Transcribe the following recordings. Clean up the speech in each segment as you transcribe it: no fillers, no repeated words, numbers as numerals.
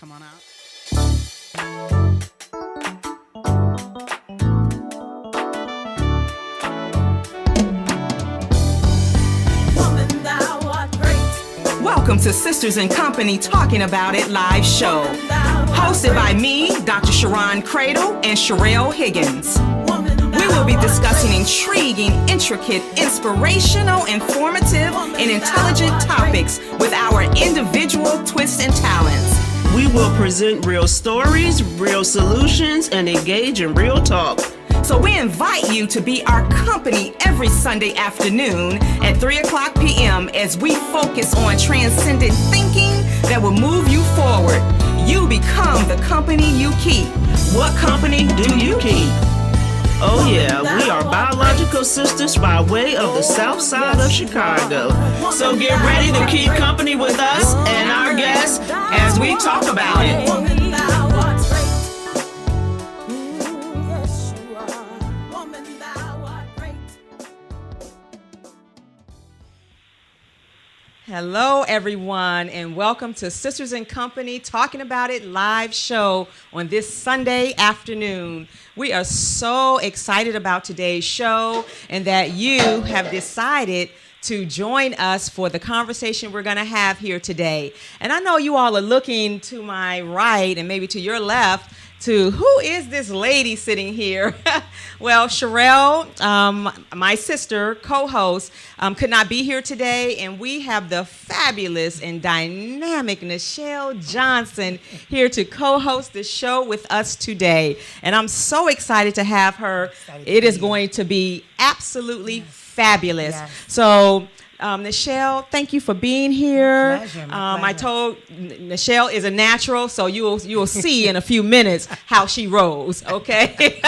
come on out. Welcome to Sisters in Company Talking About It live show. Hosted by me, Dr. Sharon Cradle and Sherelle Higgins. We will be discussing intriguing, intricate, inspirational, informative, and intelligent topics with our individual twists and talents. We will present real stories, real solutions, and engage in real talk. So we invite you to be our company every Sunday afternoon at 3 o'clock p.m. as we focus on transcendent thinking that will move you forward. You become the company you keep. What company do you keep? Oh yeah, we are biological sisters by way of the south side of Chicago. So get ready to keep company with us and our guests as we talk about it. Hello, everyone, and welcome to Sisters in Company Talking About It live show on this Sunday afternoon. We are so excited about today's show and that you have decided to join us for the conversation we're going to have here today. And I know you all are looking to my right and maybe to your left to who is this lady sitting here? Well, Sherelle, my sister, co-host, could not be here today, and we have the fabulous and dynamic Nichelle Johnson here to co-host the show with us today. And I'm so excited to have her. It is going to be absolutely fabulous. Yes. So, Nichelle, thank you for being here. My pleasure. I told Nichelle is a natural, so you will see in a few minutes how she rolls, okay?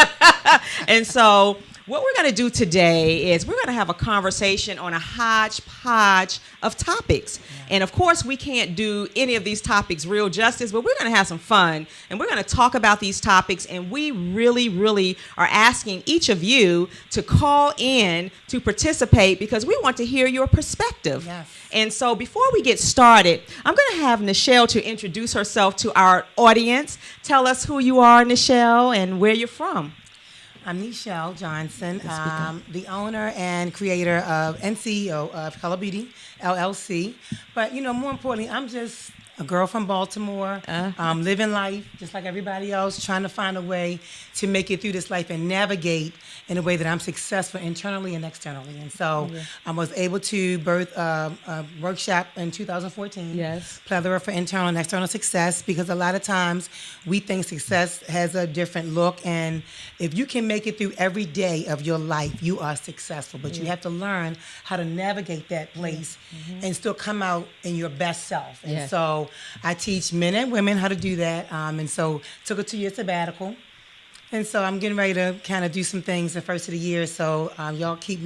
And so what we're going to do today is we're going to have a conversation on a hodgepodge of topics. Yeah. And, of course, we can't do any of these topics real justice, but we're going to have some fun. And we're going to talk about these topics. And we really, really are asking each of you to call in to participate because we want to hear your perspective. Yes. And so before we get started, I'm going to have Nichelle to introduce herself to our audience. Tell us who you are, Nichelle, and where you're from. I'm Nichelle Johnson, the owner and creator of and CEO of Color Beauty, LLC. But, more importantly, I'm just a girl from Baltimore, living life just like everybody else, trying to find a way to make it through this life and navigate in a way that I'm successful internally and externally. And so I was able to birth a workshop in 2014, yes, Plethora for Internal and External Success, because a lot of times we think success has a different look. And if you can make it through every day of your life, you are successful. But you have to learn how to navigate that place and still come out in your best self. And so I teach men and women how to do that. And so took a 2-year sabbatical. And so I'm getting ready to kind of do some things the first of the year. So y'all keep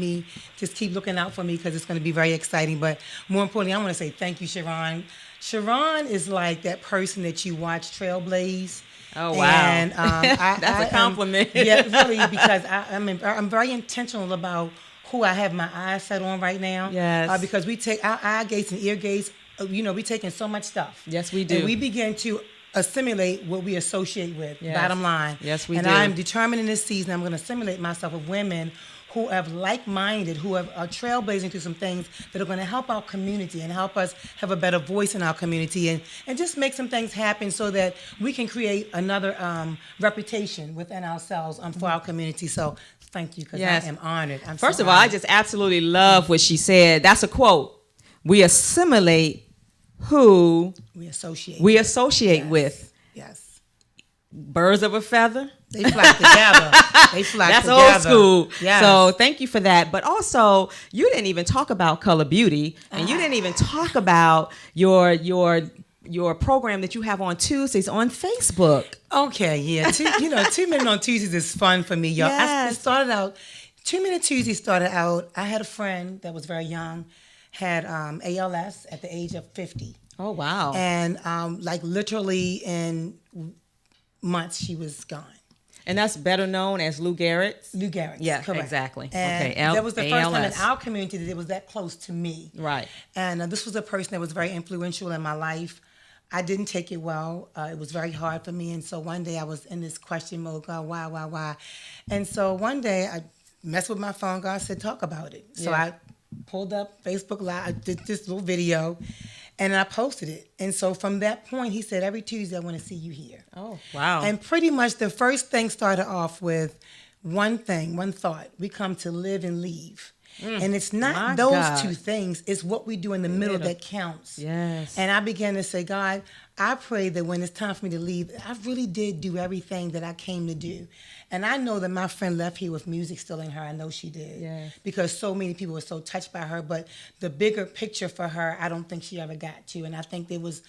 looking out for me because it's going to be very exciting. But more importantly, I want to say thank you, Sharon. Sharon is like that person that you watch trailblaze. Oh, wow. And that's a compliment. Yeah, really, because I'm very intentional about who I have my eyes set on right now. Yes. Because we take our eye gates and ear gates, we take in so much stuff. Yes, we do. And we begin to assimilate what we associate with, bottom line. Yes, we do. And I'm determined in this season I'm going to assimilate myself with women who have like-minded, who are trailblazing through some things that are going to help our community and help us have a better voice in our community and just make some things happen so that we can create another reputation within ourselves for our community. So thank you, because I am honored. First of all, I just absolutely love what she said. That's a quote. We assimilate who we associate with. Yes. Birds of a feather. They flock together. That's together. Old school. Yes. So thank you for that. But also, you didn't even talk about Color Beauty, and you didn't even talk about your program that you have on Tuesdays on Facebook. Okay, yeah. 2 Minute on Tuesdays is fun for me, y'all. Yes. It started out, 2 Minute Tuesdays started out, I had a friend that was very young, had ALS at the age of 50. Oh, wow. And literally in months, she was gone. And that's better known as Lou Gehrig's? Lou Gehrig's, yeah, correct. Exactly. And okay. that was the first time in ALS. our community that it was that close to me. Right. And this was a person that was very influential in my life. I didn't take it well. It was very hard for me. And so one day I was in this question mode, God, why? And so one day I messed with my phone. God said, talk about it. So I pulled up Facebook Live, I did this little video, and I posted it. And so from that point, he said, every Tuesday I want to see you here. Oh, wow. And pretty much the first thing started off with one thought. We come to live and leave. And it's not those two things. It's what we do in the middle that counts. Yes. And I began to say, God, I pray that when it's time for me to leave, I really did do everything that I came to do. And I know that my friend left here with music still in her. I know she did. Yes. Because so many people were so touched by her. But the bigger picture for her, I don't think she ever got to. And I think it was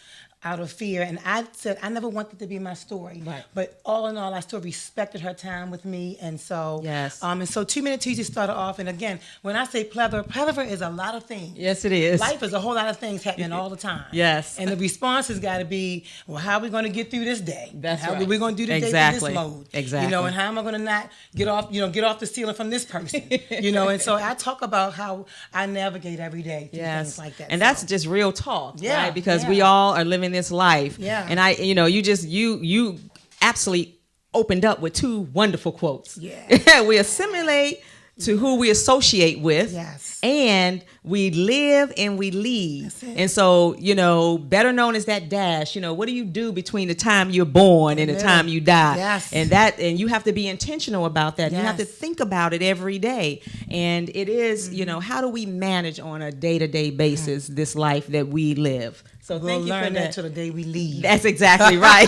out of fear. And I said, I never want that to be my story. Right. But all in all, I still respected her time with me. And so, yes. And so 2 Minute Tuesday started off. And again, when I say plethora is a lot of things. Yes, it is. Life is a whole lot of things happening all the time. Yes. And the response has got to be, well, how are we going to get through this day? That's how right. are we going to do the day in this mode? Exactly. You know, and how am I going to not get off the ceiling from this person? You know, and so I talk about how I navigate every day through things like that. And that's just real talk, Yeah, right? Because yeah. we all are living this life. Yeah. And you absolutely opened up with two wonderful quotes. Yeah. We assimilate to who we associate with. Yes. And we live and we lead. That's it. And so, better known as that dash, what do you do between the time you're born and the time you die? Yes. And you have to be intentional about that. Yes. You have to think about it every day. And it is, how do we manage on a day-to-day basis this life that we live? So We'll thank you learn for that that. till the day we leave. That's exactly right.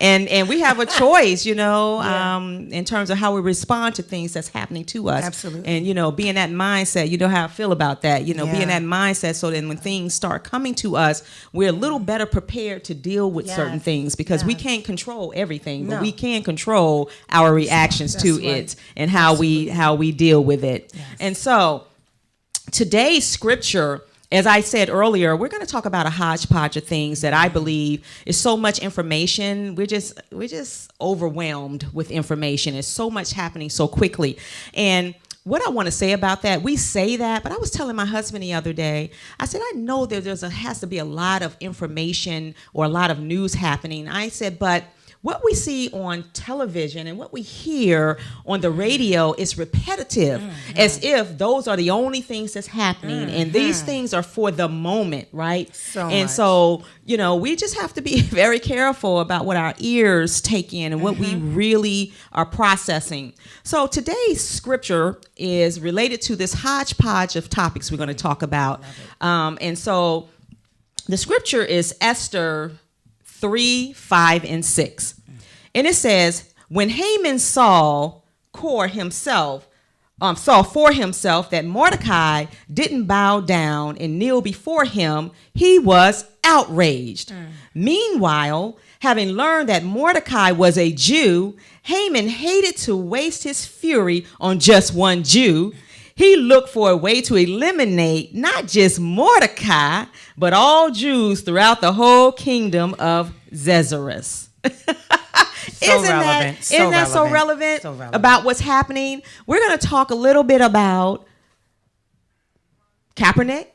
and we have a choice, in terms of how we respond to things that's happening to us. Absolutely. And, be in that mindset. You know how I feel about that. Be in that mindset so that when things start coming to us, we're a little better prepared to deal with certain things because we can't control everything, but we can control our reactions to it and how we deal with it. Yes. And so today's scripture, as I said earlier, we're going to talk about a hodgepodge of things that I believe is so much information. We're just overwhelmed with information. There's so much happening so quickly. And what I want to say about that, we say that, but I was telling my husband the other day, I said, I know that has to be a lot of information or a lot of news happening. I said, but what we see on television and what we hear on the radio is repetitive, as if those are the only things that's happening. And these things are for the moment, right? So, we just have to be very careful about what our ears take in and what we really are processing. So today's scripture is related to this hodgepodge of topics we're going to talk about. And so the scripture is Esther 3, 5, and 6. And it says, when Haman saw for himself that Mordecai didn't bow down and kneel before him, he was outraged. Meanwhile, having learned that Mordecai was a Jew, Haman hated to waste his fury on just one Jew. He looked for a way to eliminate not just Mordecai, but all Jews throughout the whole kingdom of Xerxes. Isn't that so relevant about what's happening? We're going to talk a little bit about Kaepernick.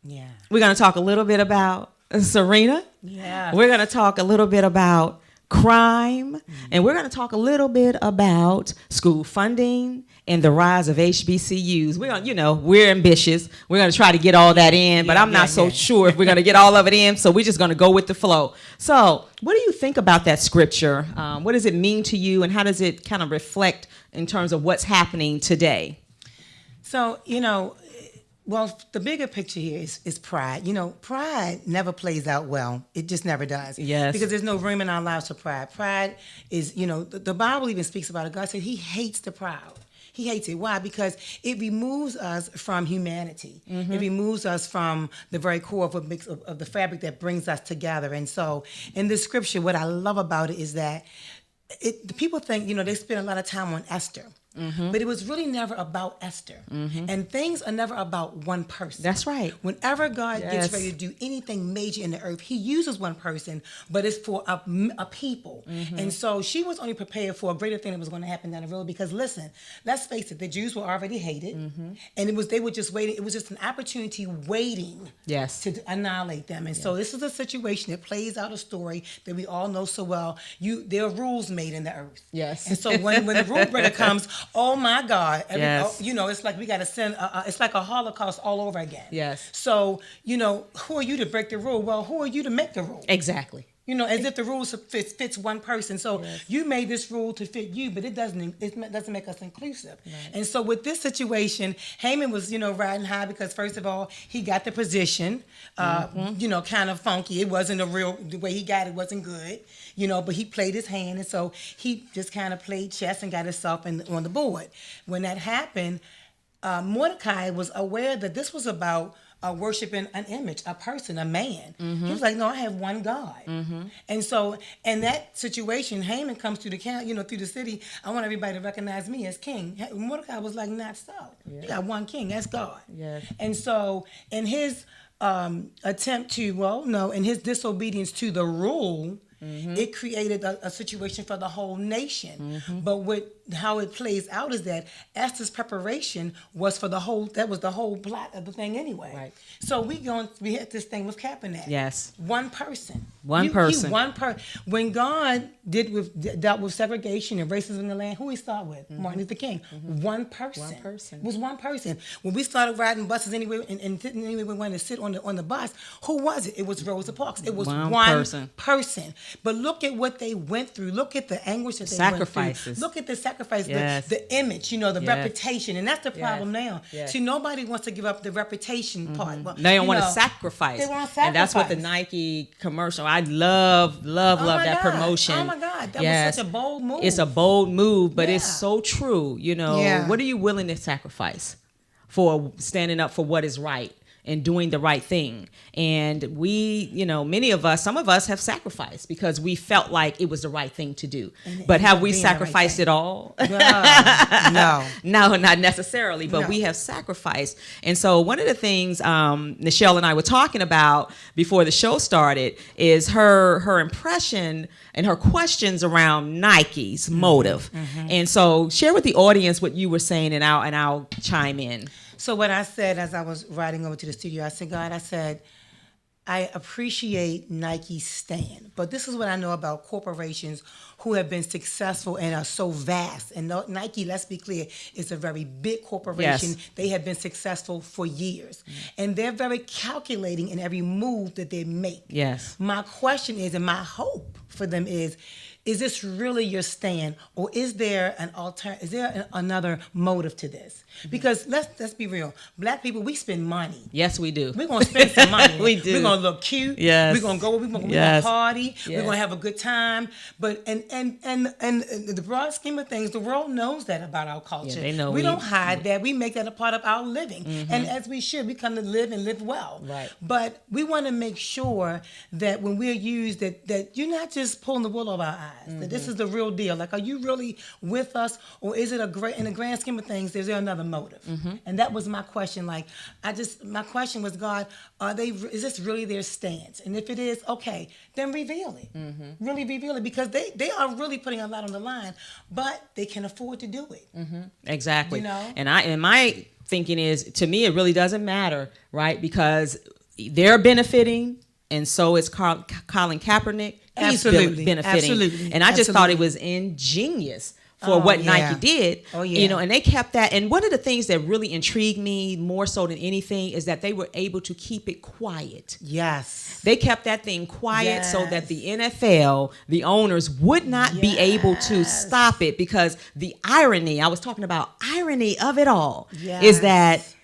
Yeah. We're going to talk a little bit about Serena. Yeah. We're going to talk a little bit about crime. And we're going to talk a little bit about school funding and the rise of HBCUs. We're ambitious. We're going to try to get all that in, but I'm not so sure if we're going to get all of it in. So we're just going to go with the flow. So what do you think about that scripture? What does it mean to you? And how does it kind of reflect in terms of what's happening today? So, well, the bigger picture here is pride. Pride never plays out well. It just never does. Yes. Because there's no room in our lives for pride. Pride is, the Bible even speaks about it. God said he hates the proud. He hates it. Why? Because it removes us from humanity. It removes us from the very core of the fabric that brings us together. And so in this scripture, what I love about it is that the people think, they spend a lot of time on Esther. but it was really never about Esther. And things are never about one person. That's right. Whenever God Yes. gets ready to do anything major in the earth, he uses one person, but it's for a people. And so she was only prepared for a greater thing that was going to happen down the road, because listen, let's face it, the Jews were already hated, and they were just waiting. It was just an opportunity waiting Yes. to annihilate them. And so this is a situation that plays out a story that we all know so well. There are rules made in the earth. Yes. And so when the rule breaker comes, oh my God, Yes. it's like we got to send, it's like a Holocaust all over again. Yes. So, who are you to break the rule? Well, who are you to make the rule? Exactly. As if the rules fits one person. So you made this rule to fit you, but it doesn't make us inclusive. Right. And so with this situation, Haman was, riding high because first of all, he got the position, kind of funky. It wasn't the way he got it wasn't good, but he played his hand. And so he just kind of played chess and got himself on the board. When that happened, Mordecai was aware that this was about worshiping an image, a person, a man. He was like, no, I have one God. And so in that situation, Haman comes through the through the city. I want everybody to recognize me as king. Mordecai was like, not so. Yeah. You got one king, that's God. Yes. And so in his attempt to, in his disobedience to the rule, it created a situation for the whole nation. But how it plays out is that Esther's preparation was for the whole plot of the thing anyway. Right. So we had this thing with Kaepernick. Yes. One person. One person. When God dealt with segregation and racism in the land, who he started with? Martin Luther King. One person. One person. It was one person. When we started riding buses anyway and sitting anywhere we wanted to sit on the bus, who was it? It was Rosa Parks. It was one person. But look at what they went through. Look at the anguish that they went through. Sacrifices. Look at the sacrifice, Yes. the image, the reputation. And that's the problem now. Yes. See, nobody wants to give up the reputation part. Well, They don't want to sacrifice. They want to And that's what the sacrifice. Nike commercial, I love that promotion. Oh my God. That was such a bold move. It's a bold move, but it's Yeah. so true. Yeah. What are you willing to sacrifice for standing up for what is right and doing the right thing? And we, many of us, some of us have sacrificed because we felt like it was the right thing to do. But have we sacrificed it all? No. No, not necessarily, but No. we have sacrificed. And so one of the things Nichelle and I were talking about before the show started is her impression and her questions around Nike's motive. And so share with the audience what you were saying, and I'll chime in. So what I said as I was riding over to the studio, I said, God, I appreciate Nike's stand, but this is what I know about corporations who have been successful and are so vast. And Nike, let's be clear, is a very big corporation. Yes. They have been successful for years. And they're very calculating in every move that they make. Yes. My question is, and my hope for them is this really your stand, or is there another motive to this? Because let's be real, Black people, we spend money. Yes, we do. We're gonna spend some money. We do. We're gonna look cute. Yes. We're gonna go. We're gonna Yes. party. Yes. We're gonna have a good time. But and the broad scheme of things, the world knows that about our culture. Yeah, they know we don't hide that. We make that a part of our living, and as we should, we come to live and live well. Right. But we want to make sure that when we're used, that you're not just pulling the wool over our eyes. That this is the real deal. Like, are you really with us, or is it in the grand scheme of things? Is there another motive? And that was my question. Like, my question was, God, is this really their stance? And if it is, okay, then reveal it. Really reveal it, because they are really putting a lot on the line, but they can afford to do it. Exactly. And And my thinking is, to me, it really doesn't matter, right? Because they're benefiting, and so is Colin Kaepernick. He's Absolutely. benefiting. Absolutely. And I just Absolutely. thought it was ingenious for what Nike did. Oh, yeah. And they kept that. And one of the things that really intrigued me more so than anything is that they were able to keep it quiet. Yes. They kept that thing quiet so that the NFL, the owners, would not be able to stop it, because the irony, I was talking about irony of it all, is that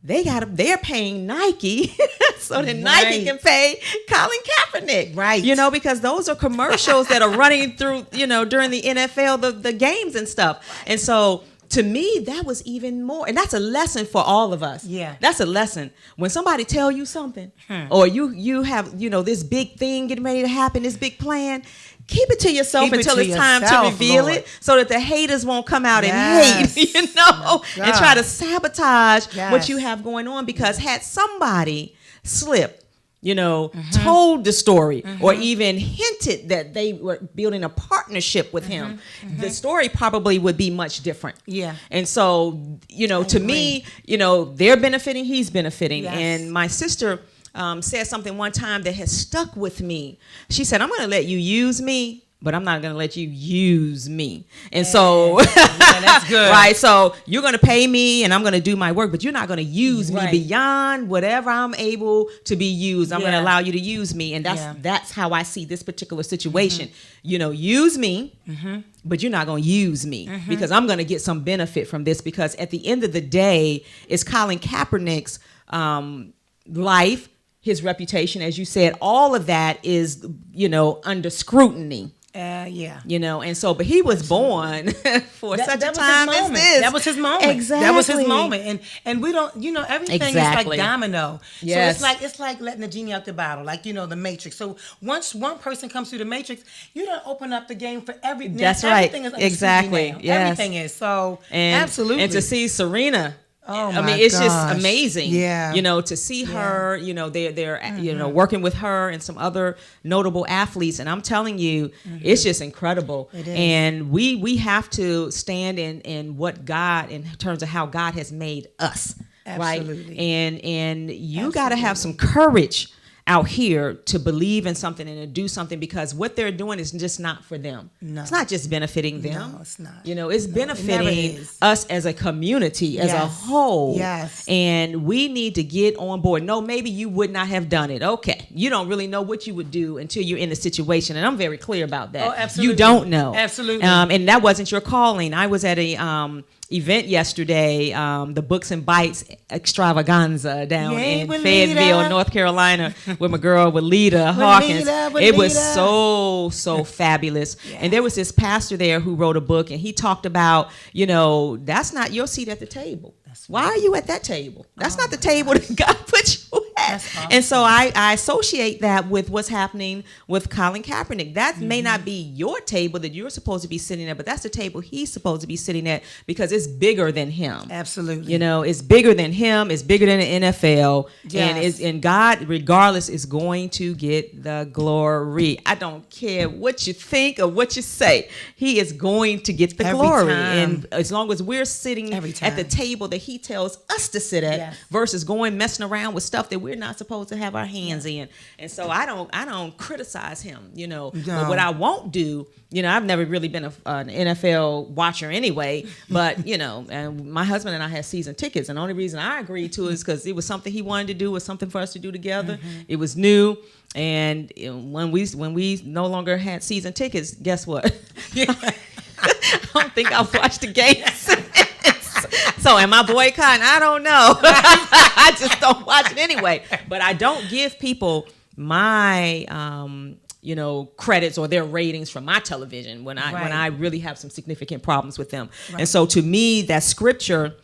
they're paying Nike so that Nike can pay Colin Kaepernick. Right. Because those are commercials that are running through, during the NFL, the games and stuff. And so to me, that was even more, and that's a lesson for all of us. Yeah. That's a lesson. When somebody tell you something, or you have, this big thing getting ready to happen, this big plan, keep it to yourself Keep it until to it's time to yourself, reveal Lord. it, so that the haters won't come out Yes. and hate, and God. try to sabotage what Yes. you have going on. Because had somebody slipped, told the story, or even hinted that they were building a partnership with him, the story probably would be much different. Yeah. And so, to me, they're benefiting, he's benefiting. Yes. And my sister said something one time that has stuck with me. She said, I'm going to let you use me, but I'm not going to let you use me. And so, that's good. right? So you're going to pay me and I'm going to do my work, but you're not going to use me Right. beyond whatever I'm able to be used. I'm going to Yeah. allow you to use me. And Yeah. that's how I see this particular situation. Use me, but you're not going to use me because I'm going to get some benefit from this, because at the end of the day, it's Colin Kaepernick's life, his reputation, as you said, all of that is, under scrutiny. Yeah. And so, but he was born for such a was time his as moment. this. That was his moment. Exactly. That was his moment. And we don't, everything is Exactly. like domino. Yes. So it's like letting the genie out the bottle, like, the Matrix. So once one person comes through the Matrix, you don't open up the game for everything. That's right. Everything is under Exactly. scrutiny now. Yes. Everything is. So And, absolutely. And to see Serena. Oh I my mean, it's gosh. just amazing. Yeah. To see her, they're working with her and some other notable athletes. And I'm telling you, it's just incredible. It is. And we have to stand in what God, in terms of how God has made us. Absolutely. Right. And you got to have some courage out here to believe in something and to do something, because what they're doing is just not for them. No. It's not just benefiting them. No, it's not. It's benefiting never is. us as a community, as a Yes. whole. Yes. And we need to get on board. No, maybe you would not have done it. Okay. You don't really know what you would do until you're in the situation. And I'm very clear about that. Oh, absolutely. You don't know. Absolutely. And that wasn't your calling. I was at a event yesterday, the Books and Bites extravaganza down Yay, in Walita. Fayetteville, North Carolina, with my girl Walita Hawkins. Walita. It was so fabulous. Yeah. And there was this pastor there who wrote a book, and he talked about, that's not your seat at the table. Why are you at that table? That's not the table that God put you at. That's awesome. And so I associate that with what's happening with Colin Kaepernick. That may not be your table that you're supposed to be sitting at, but that's the table he's supposed to be sitting at, because it's bigger than him. Absolutely. It's bigger than him. It's bigger than the NFL. Yes. And God, regardless, is going to get the glory. I don't care what you think or what you say. He is going to get the Every glory. time. And as long as we're sitting Every at the time. table that he tells us to sit at, Yes. versus going messing around with stuff that we're not supposed to have our hands in. And so I don't criticize him, But what I won't do, I've never really been an NFL watcher anyway, but and my husband and I had season tickets, and the only reason I agreed to it is because it was something he wanted to do, was something for us to do together. It was new. And when we no longer had season tickets, guess what? I don't think I've watched the games. So am I boycotting? I don't know. I just don't watch it anyway. But I don't give people my credits or their ratings from my television when I really have some significant problems with them. Right. And so to me, that scripture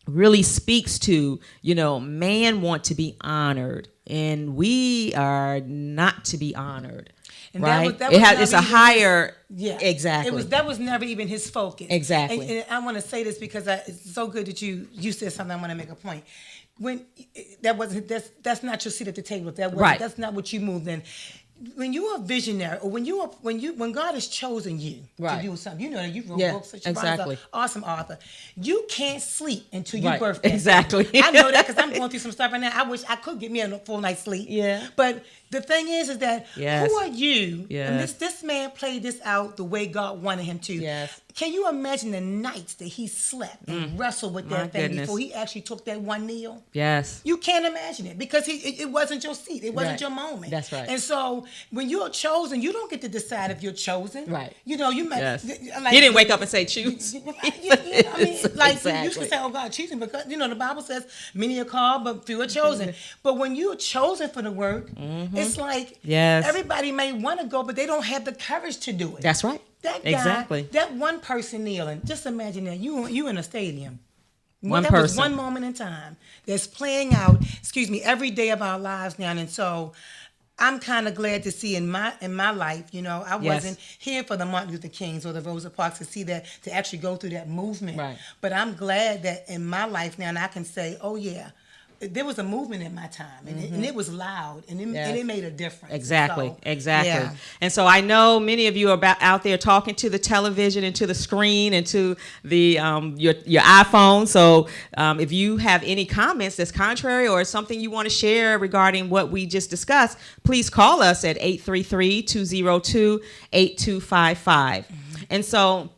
really speaks to, man want to be honored, and we are not to be honored. And right? that was It's a higher. Yeah, exactly. That was never even his focus. Exactly. And I want to say this because it's so good that you said something. I want to make a point. When that's not your seat at the table. Right. That's not what you moved in. When you're a visionary, or when God has chosen you right. to do something, that you wrote books, such exactly. an awesome author. You can't sleep until you right. birth that. Exactly. I know that because I'm going through some stuff right now. I wish I could get me a full night's sleep. Yeah. But the thing is that yes. who are you? Yes. And this man played this out the way God wanted him to. Yes. Can you imagine the nights that he slept and wrestled with that thing before he actually took that one kneel? Yes. You can't imagine it because it wasn't your seat. It wasn't right. your moment. That's right. And so when you're chosen, you don't get to decide if you're chosen. Right. You might. Yes. Like, he didn't wake up and say choose. I mean, like exactly. you should say, "Oh God, choose me," because the Bible says, "Many are called, but few are chosen." But when you're chosen for the work, it's like yes. everybody may want to go, but they don't have the courage to do it. That's right. That guy, Exactly. that one person kneeling. Just imagine that you in a stadium. One that was person. one moment in time that's playing out. Every day of our lives now, and so I'm kind of glad to see in my life. I Yes. wasn't here for the Martin Luther Kings or the Rosa Parks to see that, to actually go through that movement. Right. But I'm glad that in my life now, and I can say, oh yeah, there was a movement in my time, and it was loud, and it made a difference. Exactly, So, exactly. yeah. And so I know many of you are out there talking to the television and to the screen and to the your iPhone. So if you have any comments that's contrary or something you want to share regarding what we just discussed, please call us at 833-202-8255. And so.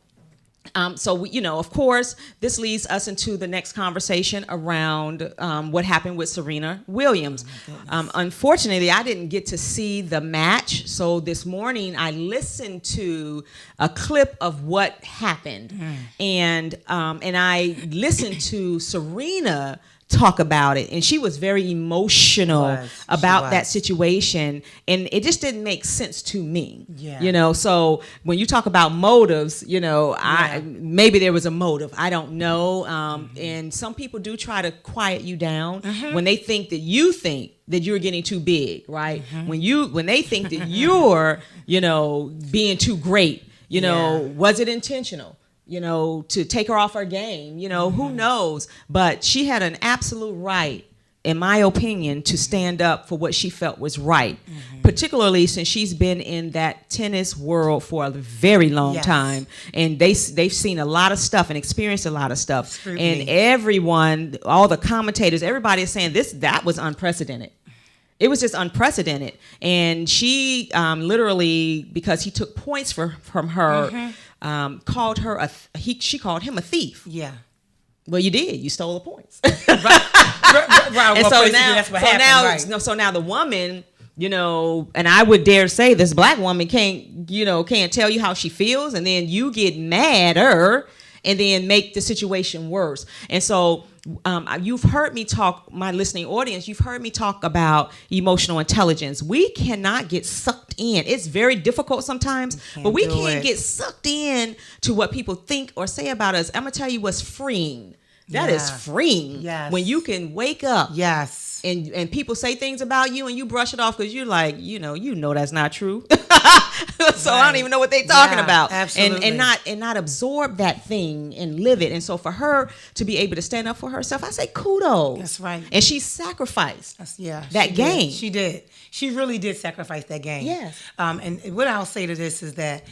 Of course, this leads us into the next conversation around what happened with Serena Williams. Unfortunately, I didn't get to see the match, so this morning I listened to a clip of what happened, and I listened to Serena talk about it, and she was very emotional about that situation, and it just didn't make sense to me. So when you talk about motives, maybe there was a motive, I don't know, and some people do try to quiet you down when they think that you're getting too big, right? When they think that you're being too great, was it intentional? To take her off her game, who knows? But she had an absolute right, in my opinion, to stand up for what she felt was right, particularly since she's been in that tennis world for a very long time. And they've seen a lot of stuff and experienced a lot of stuff. Scrutiny. And everyone, all the commentators, everybody is saying that was unprecedented. It was just unprecedented. And she literally, because he took points from her, called her she called him a thief. Yeah. Well, you did. You stole the points. right. And so now the woman, and I would dare say this black woman can't tell you how she feels, and then you get madder and then make the situation worse. And so you've heard me talk, my listening audience, you've heard me talk about emotional intelligence. We cannot get sucked in. It's very difficult sometimes, but we can't get sucked in to what people think or say about us. I'm going to tell you what's freeing. That is freeing. Yes. When you can wake up. Yes. And people say things about you and you brush it off because you're like, that's not true. So I don't even know what they're talking about. Absolutely. And not absorb that thing and live it. And so for her to be able to stand up for herself, I say kudos. That's right. And she sacrificed that game. She did. She really did sacrifice that game. Yes. And what I'll say to this is that,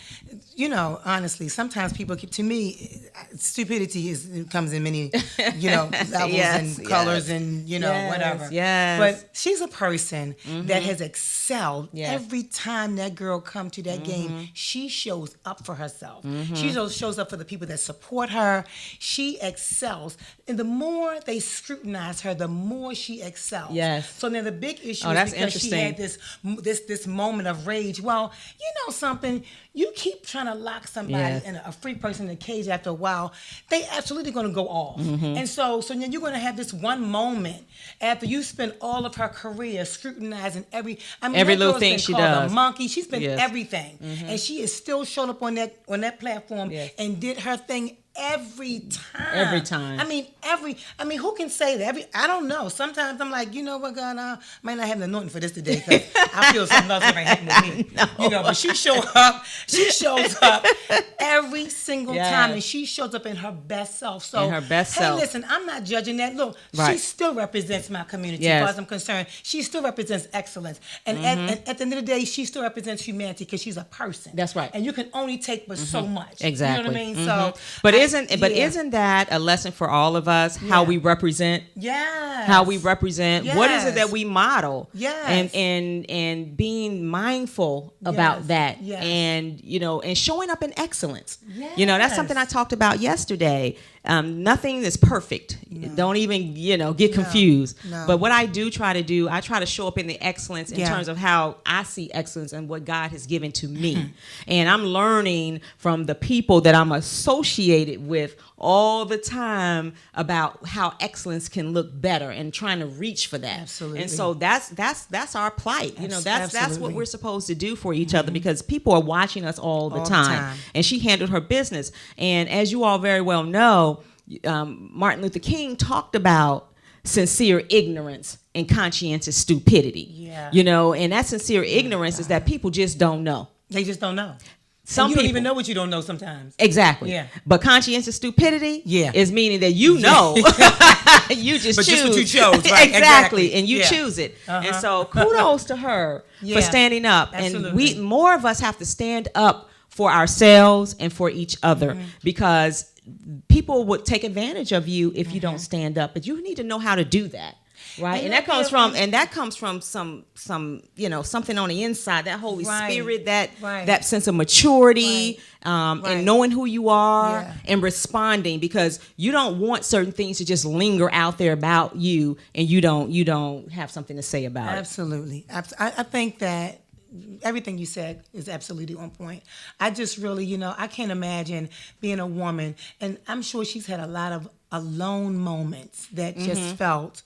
honestly, sometimes people to me, stupidity comes in many, levels and colors and, whatever. Yes. But she's a person that has excelled every time that girl come to that game. She shows up for herself. She shows up for the people that support her. She excels. And the more they scrutinize her, the more she excels. Yes. So now the big issue is because she had this moment of rage. Well, you know something, you keep trying to lock somebody in a free person in a cage, after a while, they absolutely going to go off. And so then you're going to have this one moment after you spend all of her career scrutinizing every little thing she does. A monkey. She's been everything. And she is still showing up on that platform and did her thing every time. I mean, who can say that? I don't know. Sometimes I'm like, you know what, God, I might not have the anointing for this today because I feel something else might happen with me. No. But she shows up every single time, and she shows up in her best self. So, listen, I'm not judging that. Look, she still represents my community as far as I'm concerned. She still represents excellence. And at the end of the day, she still represents humanity because she's a person. That's right. And you can only take but so much. Exactly. You know what I mean? So, but isn't that a lesson for all of us? How we represent? Yes. How we represent? Yes. What is it that we model? Yes. And being mindful about that. Yes. And and showing up in excellence. Yes. That's something I talked about yesterday. Nothing is perfect. No. Don't even, get confused. No. But what I do try to do, I try to show up in the excellence in terms of how I see excellence and what God has given to me. And I'm learning from the people that I'm associated bombarded with all the time about how excellence can look better and trying to reach for that. Absolutely. And so that's our plight. You know, that's what Absolutely. we're supposed to do for each other, because people are watching us all the time. And she handled her business. And as you all very well know, Martin Luther King talked about sincere ignorance and conscientious stupidity. Yeah. You know, and that sincere ignorance is that people just don't know. They just don't know. Some you people don't even know what you don't know sometimes. Exactly. Yeah. But conscientious stupidity Yeah. is meaning that you know. You just But choose. just what you chose, right? Exactly. And you Yeah. choose it. And so kudos to her Yeah. for standing up. Absolutely. And more of us have to stand up for ourselves and for each other, because people would take advantage of you if you don't stand up. But you need to know how to do that. Right. And that comes from some, you know, something on the inside, that Holy Spirit, that sense of maturity, and knowing who you are and responding, because you don't want certain things to just linger out there about you and you don't have something to say about it. Absolutely. I think that everything you said is absolutely on point. I just really, you know, I can't imagine being a woman, and I'm sure she's had a lot of alone moments that just felt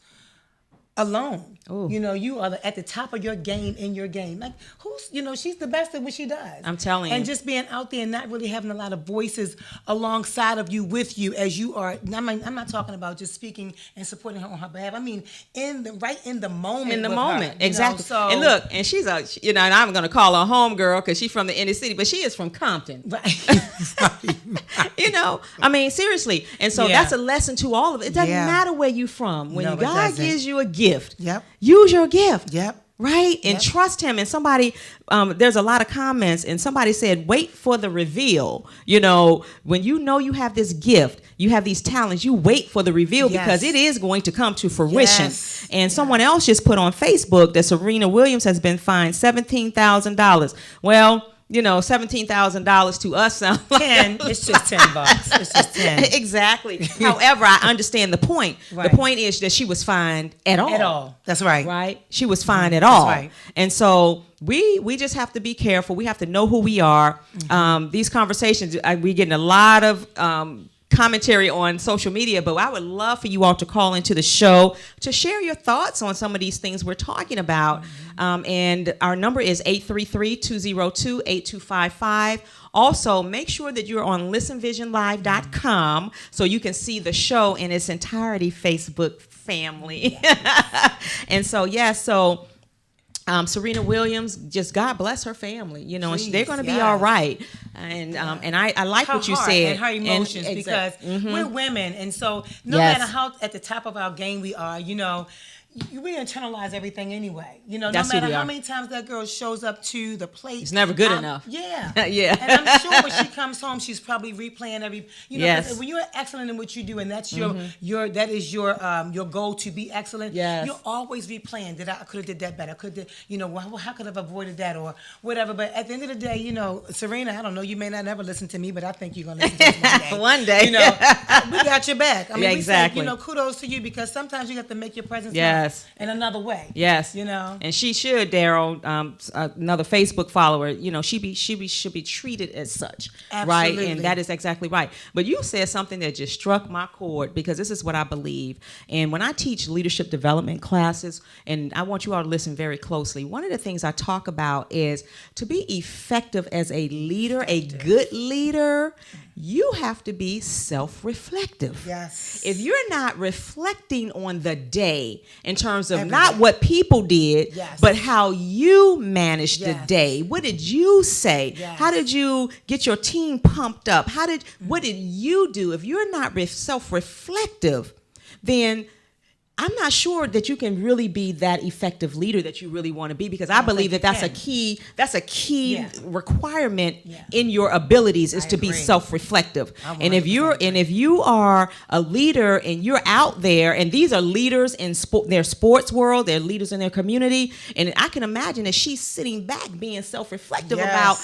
alone. Ooh. You know, you are at the top of your game in your game. Like, she's the best at what she does. I'm telling you. And just being out there and not really having a lot of voices alongside of you, with you, as you are. I'm not talking about just speaking and supporting her on her behalf. I mean, right in the moment. In the with moment, her, exactly. So, and look, and she's and I'm going to call her homegirl because she's from the inner city, but she is from Compton. Right. You know, I mean, seriously. And so that's a lesson to all of it. It doesn't matter where you're from. When God gives you a gift, use your gift. Right? And trust him. And somebody, there's a lot of comments, and somebody said, wait for the reveal. You know you have this gift, you have these talents, you wait for the reveal, because it is going to come to fruition. And someone else just put on Facebook that Serena Williams has been fined $17,000. Well, you know, $17,000 to us sounds like it's just $10. It's just 10. Exactly. However, I understand the point. Right. The point is that she was fined at all. At all. That's right. Right? She was fined at all. That's right. And so we just have to be careful. We have to know who we are. These conversations, we're getting a lot of commentary on social media, but I would love for you all to call into the show to share your thoughts on some of these things we're talking about. And our number is 833-202-8255. Also, make sure that you're on listenvisionlive.com so you can see the show in its entirety, Facebook family. And so, Serena Williams, just God bless her family, you know. Please, and they're going to be all right. And and I like her what you heart said. And her emotions, because we're women, and so no matter how at the top of our game we are, you know, we internalize everything anyway. You know, no matter how many times that girl shows up to the plate, it's never good enough. Yeah. And I'm sure when she comes home, she's probably replaying every. You know, when you're excellent in what you do, and that's your your goal to be excellent. Yes. You're always replaying. I could have did that better. How could I have avoided that or whatever? But at the end of the day, you know, Serena, I don't know. You may not ever listen to me, but I think you're gonna listen to me one day. One day. You know, we got your back. I mean, exactly. We say, kudos to you, because sometimes you have to make your presence. Yes. In another way. Yes. You know. And she should, Daryl, another Facebook follower, you know, should be treated as such. Absolutely. Right? And that is exactly right. But you said something that just struck my chord, because this is what I believe. And when I teach leadership development classes, and I want you all to listen very closely, one of the things I talk about is to be effective as a leader, a good leader, you have to be self-reflective. Yes. If you're not reflecting on the day in terms of not what people did, but how you managed the day. What did you say? Yes. How did you get your team pumped up? What did you do? If you're not self-reflective, then I'm not sure that you can really be that effective leader that you really want to be, because I believe that's a key requirement in your abilities is to be self-reflective. And if you are a leader and you're out there, and these are leaders in their sports world, they're leaders in their community, and I can imagine that she's sitting back being self-reflective about,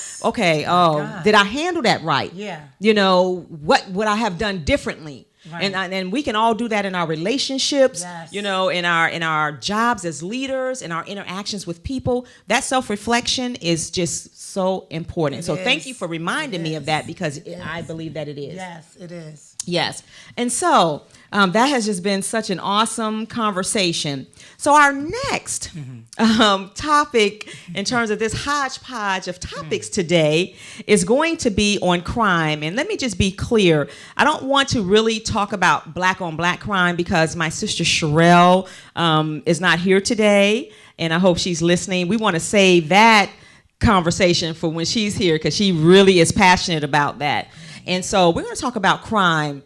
did I handle that right? Yeah. You know, what would I have done differently? Right. And we can all do that in our relationships, Yes. in our jobs as leaders, in our interactions with people. That self-reflection is just so important. So thank you for reminding me of that, because I believe that it is. Yes, it is. Yes. And so that has just been such an awesome conversation. So our next topic in terms of this hodgepodge of topics today is going to be on crime. And let me just be clear. I don't want to really talk about black on black crime because my sister Sherelle is not here today. And I hope she's listening. We want to save that conversation for when she's here, because she really is passionate about that. And so we're going to talk about crime.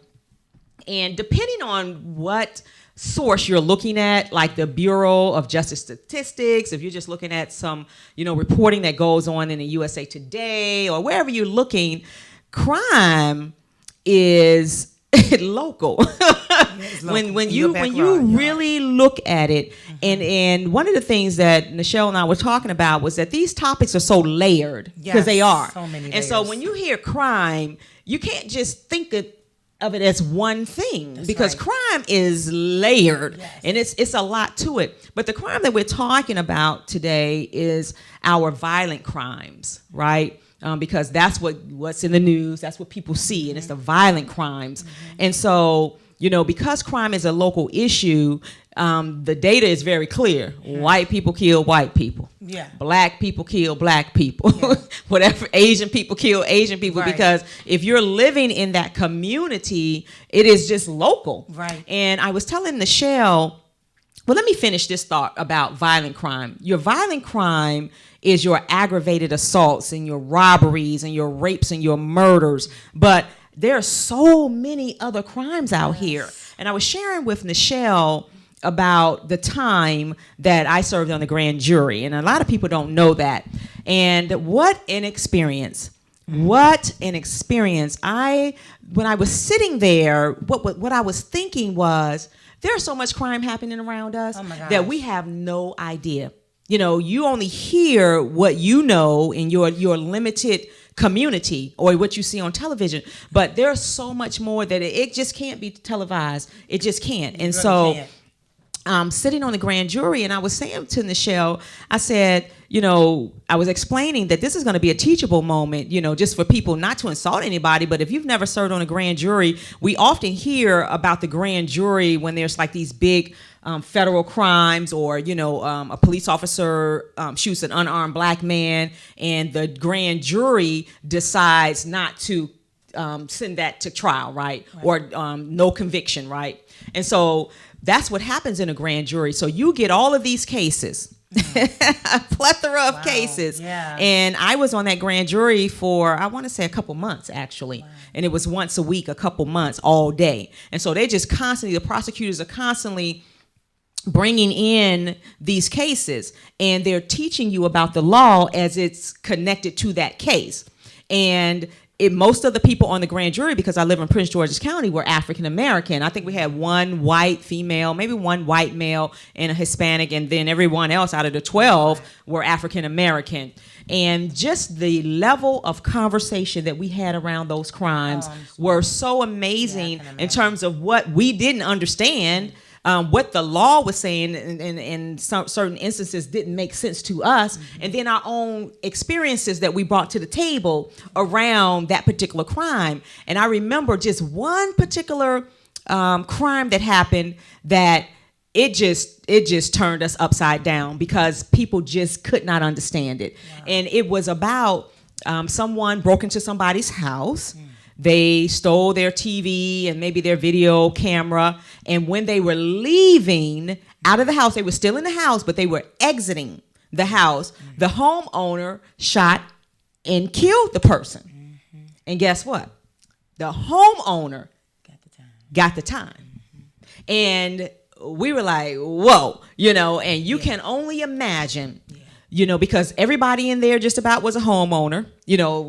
And depending on what source you're looking at, like the Bureau of Justice Statistics, if you're just looking at some, reporting that goes on in the USA Today or wherever you're looking, crime is local. When you really look at it, and one of the things that Nichelle and I were talking about was that these topics are so layered, because they are. So many layers. And so when you hear crime, you can't just think of it as one thing, because crime is layered, and it's a lot to it. But the crime that we're talking about today is our violent crimes, right? Because that's what's in the news, that's what people see, and it's the violent crimes. And so, because crime is a local issue, the data is very clear. White people kill white people. Yeah. Black people kill black people. Yeah. Whatever, Asian people kill Asian people. Right. Because if you're living in that community, it is just local. Right. And I was telling Nichelle, well, let me finish this thought about violent crime. Your violent crime is your aggravated assaults and your robberies and your rapes and your murders. But there are so many other crimes out here. And I was sharing with Nichelle about the time that I served on the grand jury. And a lot of people don't know that. And what an experience. What an experience. When I was sitting there, what I was thinking was, there's so much crime happening around us that we have no idea. You only hear what you know in your limited community or what you see on television, but there's so much more that it just can't be televised. It just can't. And so sitting on the grand jury, and I was saying to Nichelle, I said, I was explaining that this is going to be a teachable moment, just for people, not to insult anybody, but if you've never served on a grand jury, we often hear about the grand jury when there's like these big federal crimes, or a police officer shoots an unarmed black man, and the grand jury decides not to send that to trial, right? Or no conviction, right? And so that's what happens in a grand jury. So you get all of these cases, a plethora of cases. Yeah. And I was on that grand jury for, I want to say, a couple months, actually. Wow. And it was once a week, a couple months, all day. And so they just constantly, the prosecutors are constantly bringing in these cases, and they're teaching you about the law as it's connected to that case. And most of the people on the grand jury, because I live in Prince George's County, were African American. I think we had one white female, maybe one white male and a Hispanic, and then everyone else out of the 12 were African American. And just the level of conversation that we had around those crimes were so amazing in terms of what we didn't understand. What the law was saying in certain instances didn't make sense to us, and then our own experiences that we brought to the table around that particular crime. And I remember just one particular crime that happened that it just turned us upside down, because people just could not understand it. Wow. And it was about someone broke into somebody's house. They stole their TV and maybe their video camera. And when they were leaving out of the house, they were still in the house, but they were exiting the house. The homeowner shot and killed the person. And guess what? The homeowner got the time. And we were like, whoa, and you can only imagine. Because everybody in there just about was a homeowner.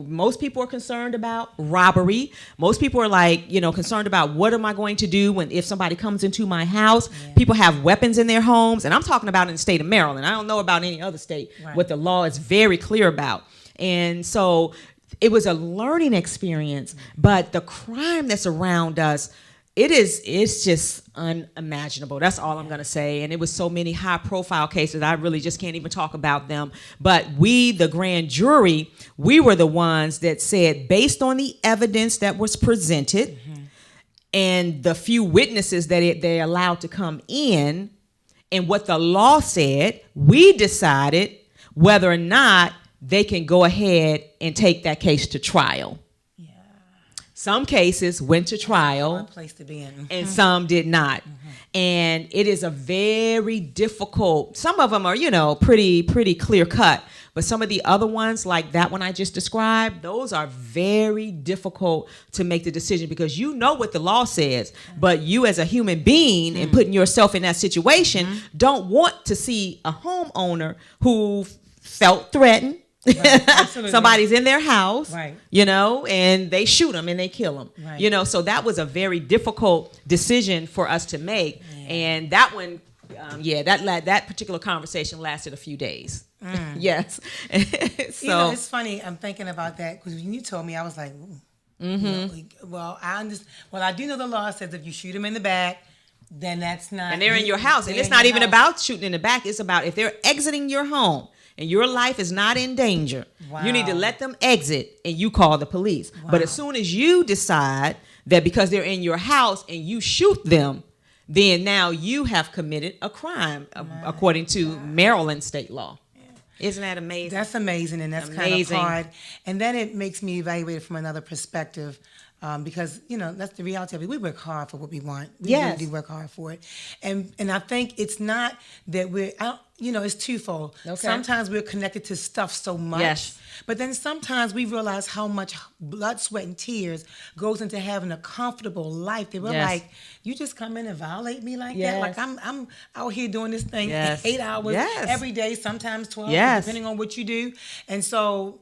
Most people are concerned about robbery. Most people are like, concerned about what am I going to do if somebody comes into my house. Yeah. People have weapons in their homes. And I'm talking about in the state of Maryland. I don't know about any other state what the law is very clear about. And so it was a learning experience. But the crime that's around us, it's just unimaginable. That's all I'm going to say. And it was so many high profile cases. I really just can't even talk about them. But we, the grand jury, we were the ones that said, based on the evidence that was presented and the few witnesses that they allowed to come in and what the law said, we decided whether or not they can go ahead and take that case to trial. Some cases went to trial. One place to be in. And some did not. And it is a very difficult, some of them are, pretty clear cut. But some of the other ones, like that one I just described, those are very difficult to make the decision because you know what the law says, but you as a human being and putting yourself in that situation don't want to see a homeowner who felt threatened. Right, somebody's in their house, right. And they shoot them and they kill them, right. So that was a very difficult decision for us to make. And that one, that particular conversation lasted a few days. Yes. So it's funny. I'm thinking about that because when you told me, I was like, I do know the law says if you shoot them in the back, then that's not. And they're in your house, and it's not even about shooting in the back. It's about if they're exiting your home. And your life is not in danger. Wow. You need to let them exit and you call the police. Wow. But as soon as you decide that because they're in your house and you shoot them, then now you have committed a crime according to Maryland state law. Yeah. Isn't that amazing? That's amazing, and that's amazing. Kind of hard. And then it makes me evaluate it from another perspective. Because, that's the reality of it. We work hard for what we want. We really do work hard for it. And I think it's not that it's twofold. Okay. Sometimes we're connected to stuff so much. But then sometimes we realize how much blood, sweat, and tears goes into having a comfortable life. That we're like, you just come in and violate me like that? Like I'm out here doing this thing 8 hours every day, sometimes 12, depending on what you do. And so...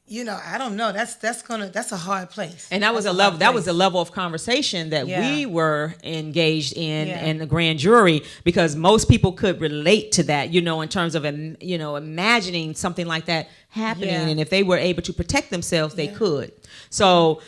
I don't know. That's a hard place. And that was a level of conversation that we were engaged in the grand jury because most people could relate to that, in terms of imagining something like that happening, and if they were able to protect themselves, they could. So,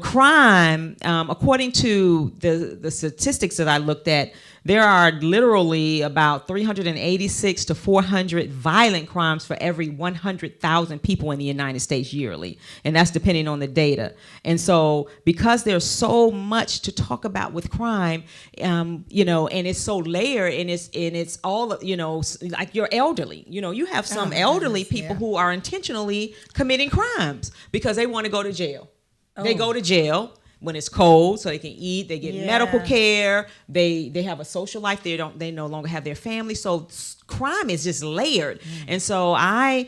crime, according to the statistics that I looked at, there are literally about 386 to 400 violent crimes for every 100,000 people in the United States yearly. And that's depending on the data. And so because there's so much to talk about with crime, and it's so layered and it's all, like you're elderly. You have some elderly people who are intentionally committing crimes because they want to go to jail. They go to jail when it's cold so they can eat, they get medical care, they have a social life, they no longer have their family. So crime is just layered. And so I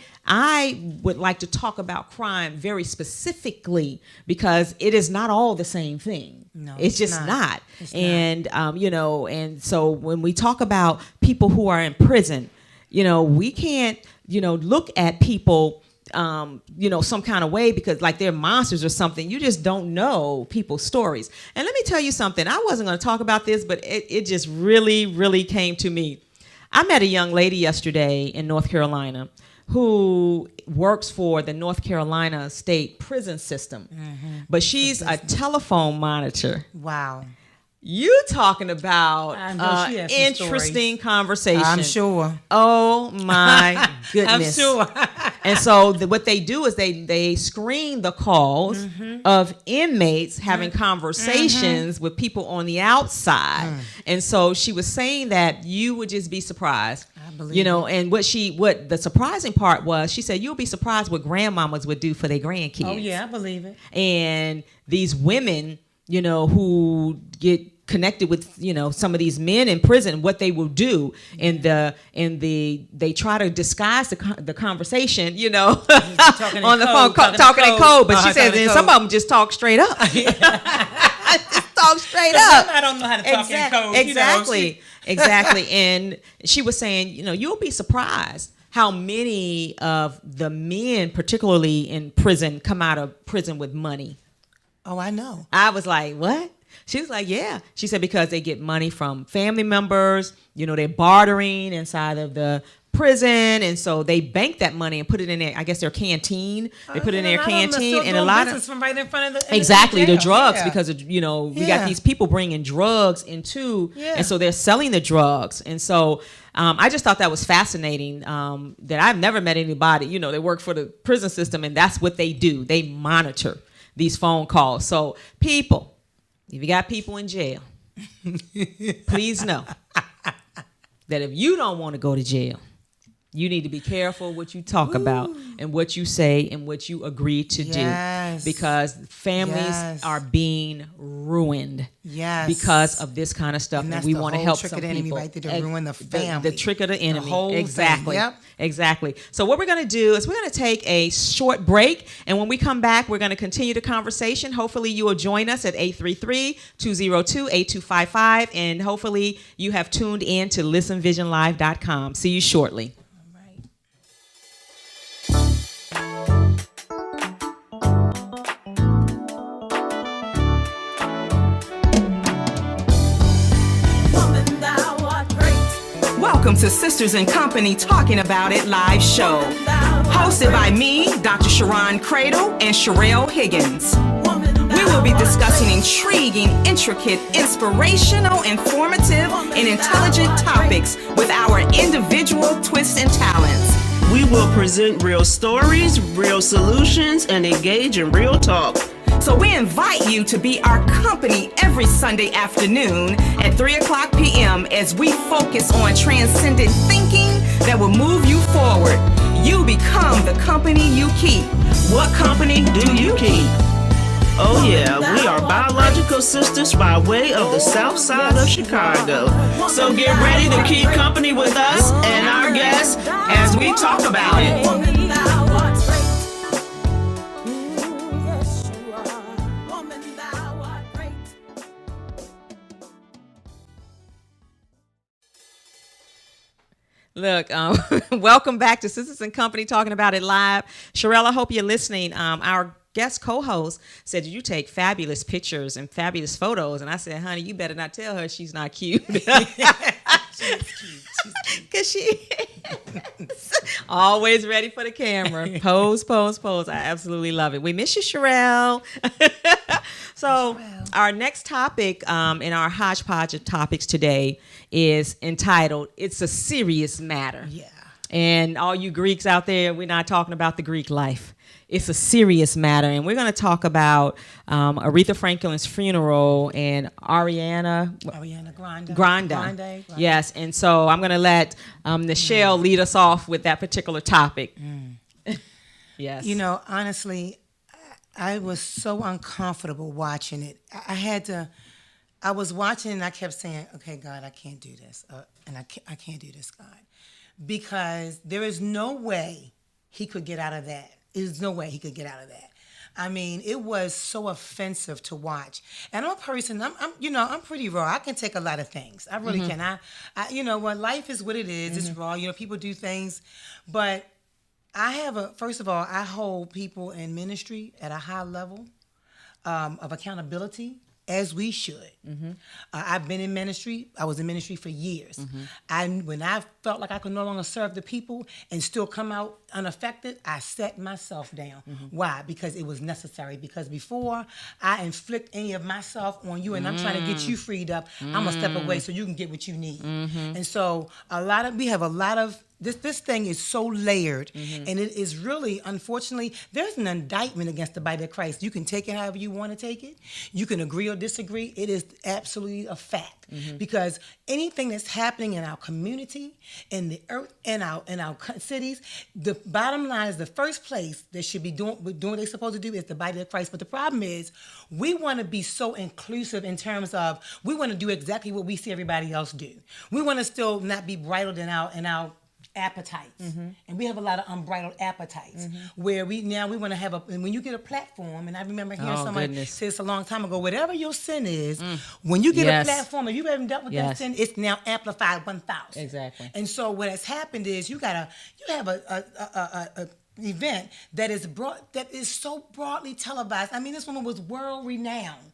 would like to talk about crime very specifically because it is not all the same thing. No, it's just not. And and so when we talk about people who are in prison, we can't look at people some kind of way because like they're monsters or something. You just don't know people's stories. And let me tell you something. I wasn't going to talk about this, but it just really, really came to me. I met a young lady yesterday in North Carolina who works for the North Carolina state prison system. But she's a telephone monitor. Wow. You talking about interesting conversation. I'm sure. Oh, my goodness. I'm sure. And so what they do is they screen the calls of inmates having conversations with people on the outside. And so she was saying that you would just be surprised. I believe it. And what the surprising part was, she said, you'll be surprised what grandmamas would do for their grandkids. Oh, yeah, I believe it. And these women, who get connected with some of these men in prison, what they will do they try to disguise the conversation on the phone talking in code, but she says and some of them just talk straight up. Just talk straight up. I don't know how to talk in code. Exactly. And she was saying, you'll be surprised how many of the men, particularly in prison, come out of prison with money. Oh, I know. I was like, what? She was like, yeah. She said because they get money from family members, they're bartering inside of the prison, and so they bank that money and put it in their, I guess, their canteen. They put it in their canteen, and a lot of from right in front of the exactly the jail. drugs Yeah. because of, we got these people bringing drugs into, Yeah. and so they're selling the drugs, and so. I just thought that was fascinating. That I've never met anybody, they work for the prison system, and that's what they do. They monitor these phone calls. So, people, if you got people in jail, please know that if you don't want to go to jail, you need to be careful what you talk about and what you say and what you agree to Yes. do, because families Yes. are being ruined. Yes. Because of this kind of stuff, And and that's we the want to whole help trick some of the enemy people. right there to ruin the family. The trick of the enemy. whole thing. Exactly. Yep. Exactly. So what we're going to do is we're going to take a short break, and when we come back, we're going to continue the conversation. Hopefully, you will join us at 833-202-8255, and hopefully, you have tuned in to listenvisionlive.com. See you shortly. Welcome to Sisters in Company Talking About It live show. Hosted by me, Dr. Sharon Cradle, and Sherelle Higgins. We will be discussing intriguing, intricate, inspirational, informative, and intelligent topics with our individual twists and talents. We will present real stories, real solutions, and engage in real talk. So we invite you to be our company every Sunday afternoon at 3:00 p.m. as we focus on transcendent thinking that will move you forward. You become the company you keep. What company do you keep? Oh yeah, we are biological sisters by way of the south side of Chicago. So get ready to keep company with us and our guests as we talk about it. Look, welcome back to Sisters in Company Talking About It live. Sherelle, I hope you're listening. Our guest co-host said you take fabulous pictures and fabulous photos, and I said, honey, you better not tell her she's not cute. She's cute. Because she always ready for the camera. Pose, pose, pose. I absolutely love it. We miss you, Sherelle. So our next topic in our hodgepodge of topics today is entitled, It's a Serious Matter. Yeah. And all you Greeks out there, we're not talking about the Greek life. It's a serious matter. And we're going to talk about Aretha Franklin's funeral and Ariana Grande. Yes. And so I'm going to let Nichelle lead us off with that particular topic. Yes. Honestly, I was so uncomfortable watching it. I was watching and I kept saying, okay, God, I can't do this. And I can't do this, God. Because there is no way he could get out of that. There's no way he could get out of that. I mean, it was so offensive to watch. And I'm a person, I'm pretty raw. I can take a lot of things. I really can. Life is what it is. It's raw. People do things. But first of all, I hold people in ministry at a high level of accountability, as we should. I've been in ministry. I was in ministry for years. When I felt like I could no longer serve the people and still come out unaffected, I set myself down. Why? Because it was necessary. Because before I inflict any of myself on you and I'm trying to get you freed up, I'm going to step away so you can get what you need. And so we have a lot of this thing is so layered, and it is really, unfortunately, there's an indictment against the body of Christ. You can take it however you want to take it. You can agree or disagree. It is absolutely a fact. Because anything that's happening in our community, in the earth, in our cities, the bottom line is the first place they should be doing what they're supposed to do is the body of Christ. But the problem is we want to be so inclusive in terms of we want to do exactly what we see everybody else do. We want to still not be bridled in our appetites, and we have a lot of unbridled appetites where we want to have and when you get a platform, and I remember hearing somebody say this a long time ago, whatever your sin is, when you get a platform, if you haven't dealt with that sin, it's now amplified 1,000. Exactly. And so what has happened is you have event that is so broadly televised. I mean, this woman was world renowned.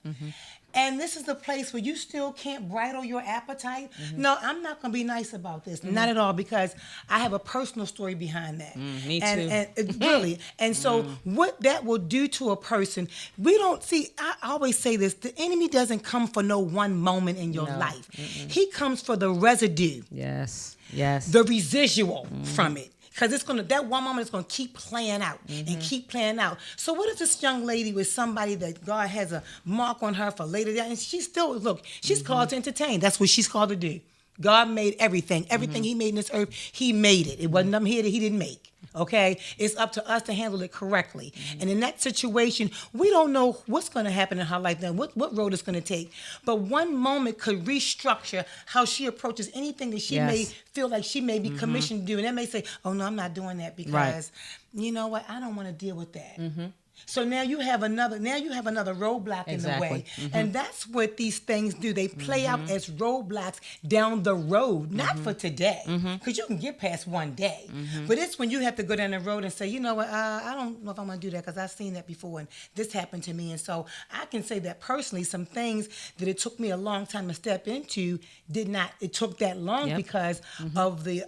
And this is a place where you still can't bridle your appetite. No, I'm not going to be nice about this. Not at all, because I have a personal story behind that. Me too. And really. And so what that will do to a person, we don't see, I always say this, the enemy doesn't come for no one moment in your life. He comes for the residue. Yes. The residual from it. Because that one moment is going to keep playing out and keep playing out. So what if this young lady was somebody that God has a mark on her for later, and she's still, she's called to entertain. That's what she's called to do. God made everything. Everything he made in this earth, he made it. It wasn't nothing here that he didn't make. Okay? It's up to us to handle it correctly. And in that situation, we don't know what's going to happen in her life then, what road it's going to take. But one moment could restructure how she approaches anything that she may feel like she may be commissioned to do. And that may say, oh, no, I'm not doing that because, you know what, I don't want to deal with that. So now you have another roadblock in the way. And that's what these things do. They play out as roadblocks down the road, not for today, because you can get past one day. But it's when you have to go down the road and say, you know what, I don't know if I'm going to do that because I've seen that before and this happened to me. And so I can say that personally, some things that it took me a long time to step into it took that long because of the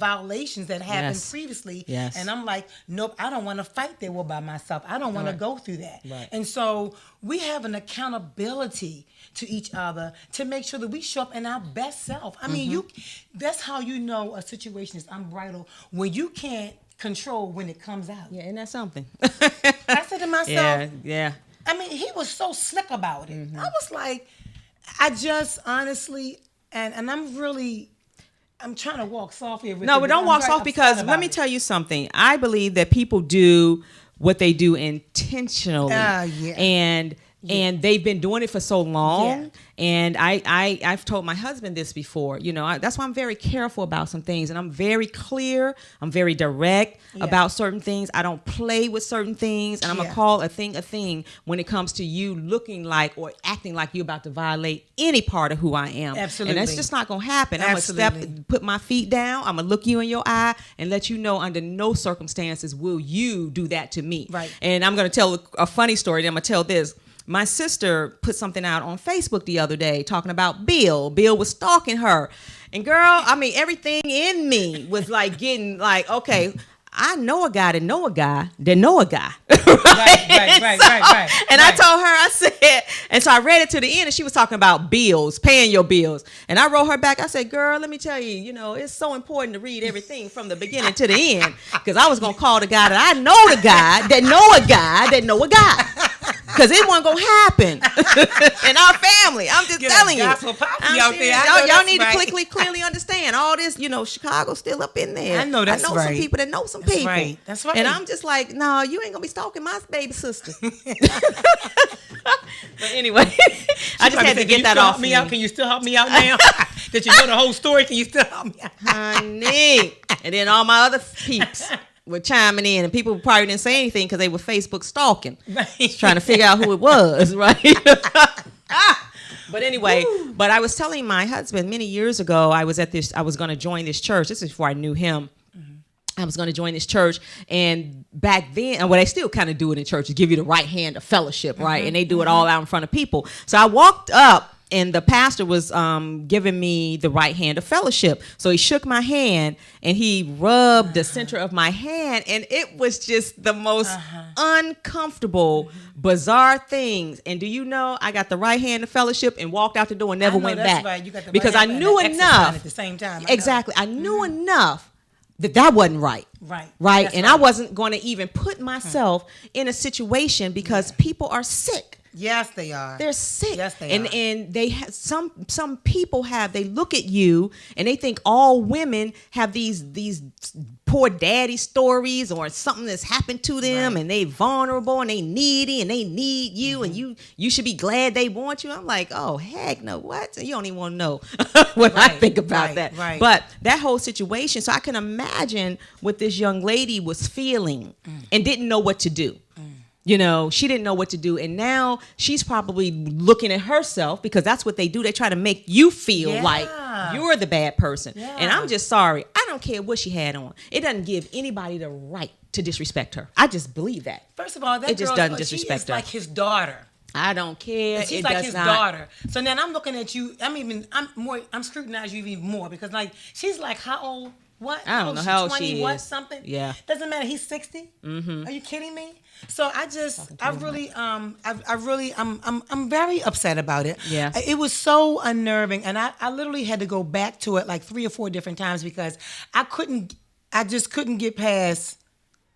violations that happened previously. And I'm like, nope, I don't want to fight that war by myself. I don't want to go through that. And so we have an accountability to each other to make sure that we show up in our best self. I mean, that's how you know a situation is unbridled, when you can't control when it comes out. Yeah, and that's something. I said to myself, yeah. I mean, he was so slick about it. I was like, I just honestly, and I'm trying to walk soft here. No, but don't walk soft, because let me tell you something. I believe that people do what they do intentionally, and they've been doing it for so long. And I've told my husband this before. You know, that's why I'm very careful about some things, and I'm very clear. I'm very direct about certain things. I don't play with certain things, and I'm gonna call a thing when it comes to you looking like or acting like you're about to violate any part of who I am. Absolutely, and that's just not gonna happen. I'm gonna put my feet down. I'm gonna look you in your eye and let you know under no circumstances will you do that to me. Right. And I'm gonna tell a funny story. Then I'm gonna tell this. My sister put something out on Facebook the other day talking about Bill. Bill was stalking her. And girl, I mean, everything in me was like getting like, okay, I know a guy that know a guy that know a guy. Right. And I told her, I said, and so I read it to the end, and she was talking about bills, paying your bills. And I wrote her back, I said, girl, let me tell you, you know, it's so important to read everything from the beginning to the end, because I was going to call the guy that I know the guy that know a guy that know a guy. Because it wasn't going to happen in our family. I'm just telling you. Y'all need to clearly understand all this, you know, Chicago's still up in there. I know that's right. Some people that know some people. Right. That's right. And I'm just like, no, you ain't going to be stalking my baby sister. But anyway, I just had to get that off me. Can you still help me out now? That you know the whole story? Can you still help me out? Honey. And then all my other peeps were chiming in, and people probably didn't say anything because they were Facebook stalking, trying to figure out who it was, right? But anyway, but I was telling my husband many years ago, I was going to join this church. This is before I knew him. I was going to join this church, and back then, and well, they still kind of do it in churches, give you the right hand of fellowship, right? And they do it all out in front of people. So I walked up, and the pastor was giving me the right hand of fellowship. So he shook my hand, and he rubbed the center of my hand, and it was just the most uncomfortable, bizarre things. And do you know, I got the right hand of fellowship and walked out the door and never went back. Right. You got the because right I knew enough at the same time. Exactly. I knew enough that wasn't right. Right. And I wasn't going to even put myself in a situation because people are sick. Yes, they are. They're sick. Yes, they are. And they have some people they look at you and they think all women have these poor daddy stories or something that's happened to them, and they vulnerable and they needy and they need you, and you should be glad they want you. I'm like, oh heck no, what? You don't even want to know what I think about that. Right. But that whole situation, so I can imagine what this young lady was feeling and didn't know what to do. You know, she didn't know what to do. And now she's probably looking at herself, because that's what they do. They try to make you feel like you're the bad person. Yeah. And I'm just sorry. I don't care what she had on. It doesn't give anybody the right to disrespect her. I just believe that. First of all, that It just girl, doesn't disrespect she is her. like his daughter. I don't care. She's It like does his not. daughter. So now I'm looking at you. I'm scrutinizing you even more because like she's like how old? What? I don't know how old 20, she what, is. something? Yeah. Doesn't matter. He's 60. Mm-hmm. Are you kidding me? So I'm very upset about it. Yeah. It was so unnerving, and I literally had to go back to it like 3 or 4 different times because I just couldn't get past.